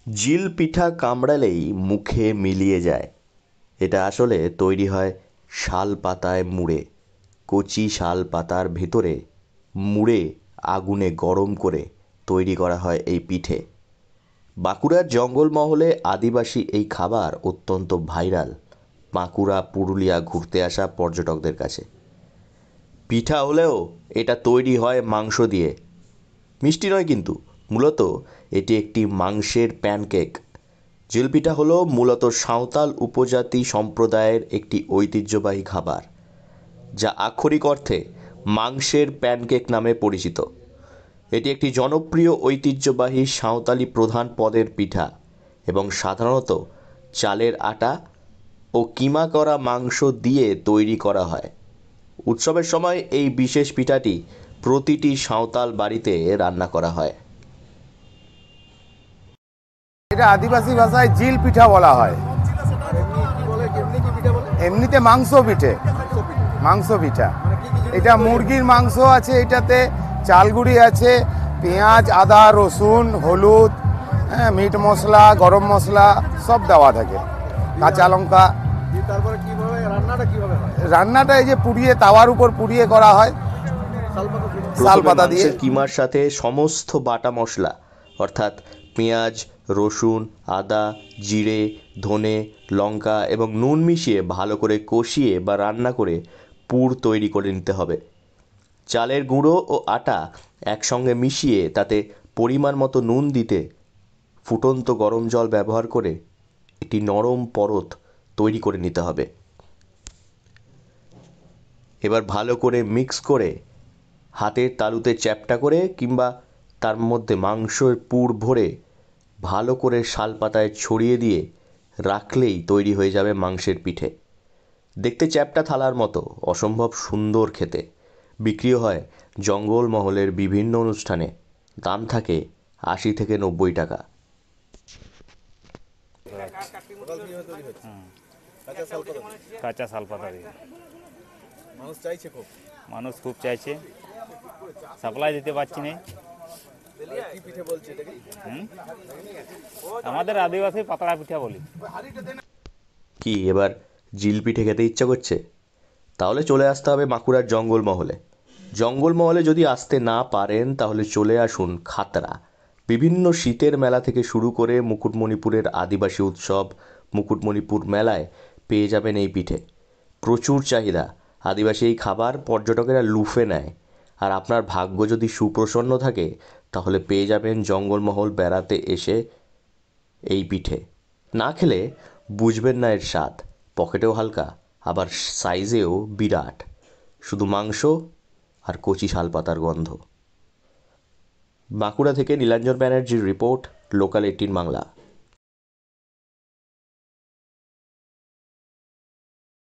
জিল পিঠা কামড়ালেই মুখে মিলিয়ে যায়। এটা আসলে তৈরি হয় শাল পাতায় মুড়ে। কচি শাল পাতার ভেতরে মুড়ে আগুনে গরম করে তৈরি করা হয় এই পিঠে। বাঁকুড়ার জঙ্গলমহলে আদিবাসী এই খাবার অত্যন্ত ভাইরাল বাঁকুড়া পুরুলিয়া ঘুরতে আসা পর্যটকদের কাছে। পিঠা হলেও এটা তৈরি হয় মাংস দিয়ে, মিষ্টি নয় কিন্তু। মূলত এটি একটি মাংসের প্যানকেক। জিলপিঠা হলো মূলত সাঁওতাল উপজাতি সম্প্রদায়ের একটি ঐতিহ্যবাহী খাবার, যা আক্ষরিক অর্থে মাংসের প্যানকেক নামে পরিচিত। এটি একটি জনপ্রিয় ঐতিহ্যবাহী সাঁওতালি প্রধান পদের পিঠা এবং সাধারণত চালের আটা ও কিমা করা মাংস দিয়ে তৈরি করা হয়। উৎসবের সময় এই বিশেষ পিঠাটি প্রতিটি সাঁওতাল বাড়িতে রান্না করা হয়। এটা আদিবাসী ভাষায় জিল পিঠা বলা হয়। এমনিতে মাংস পিঠে, মাংস পিঠা। এটা মুরগির মাংস আছে, এটাতে চালগুড়ি আছে, পেঁয়াজ, আদা, রসুন, হলুদ, মিট মশলা, গরম মশলা সব দেওয়া থাকে, কাঁচা লঙ্কা। রান্নাটা এই যে পুড়িয়ে, তাওয়ার উপর পুড়িয়ে করা হয় শালপাতা দিয়ে। কিমার সাথে সমস্ত বাটা মশলা অর্থাৎ পেঁয়াজ, রসুন, আদা, জিরে, ধনে, লঙ্কা এবং নুন মিশিয়ে ভালো করে কষিয়ে বা রান্না করে পুর তৈরি করে নিতে হবে। চালের গুঁড়ো ও আটা একসঙ্গে মিশিয়ে তাতে পরিমাণ মতো নুন দিতে ফুটন্ত গরম জল ব্যবহার করে একটি নরম পরত তৈরি করে নিতে হবে। এবার ভালো করে মিক্স করে হাতের তালুতে চ্যাপ্টা করে কিংবা তার মধ্যে মাংসের পুর ভরে ভালো করে শালপাতায় ছড়িয়ে দিয়ে রাখলেই তৈরি হয়ে যাবে মাংসের পিঠে। দেখতে চ্যাপ্টা থালার মতো, অসম্ভব সুন্দর খেতে। বিক্রিও হয় জঙ্গলমহলের বিভিন্ন অনুষ্ঠানে। দাম থাকে ৮০ থেকে ৯০ টাকা। কাঁচা শালপাতা দিয়ে মানুষ খুব চাইছে, সাপ্লাই দিতে পারছি না। আমাদের আদিবাসী পাতলা পিঠা বলি। কি এবার জিল পিঠে খেতে ইচ্ছা করছে? তাহলে চলে আসতে হবে বাঁকুড়ার জঙ্গলমহলে। জঙ্গলমহলে যদি আসতে না পারেন তাহলে চলে আসুন খাতড়া। বিভিন্ন শীতের মেলা থেকে শুরু করে মুকুটমণিপুরের আদিবাসী উৎসব মুকুটমণিপুর মেলায় পেয়ে যাবেন এই পিঠে। প্রচুর চাহিদা। আদিবাসী এই খাবার পর্যটকেরা লুফে নেয়। আর আপনার ভাগ্য যদি সুপ্রসন্ন থাকে তাহলে পেয়ে যাবেন জঙ্গলমহল বেড়াতে এসে এই পিঠে। না খেলে বুঝবেন না এর স্বাদ। পকেটেও হালকা, আবার সাইজেও বিরাট। শুধু মাংস আর কচি শালপাতার গন্ধ। বাঁকুড়া থেকে নীলাঞ্জন ব্যানার্জির রিপোর্ট, লোকাল 18 বাংলা।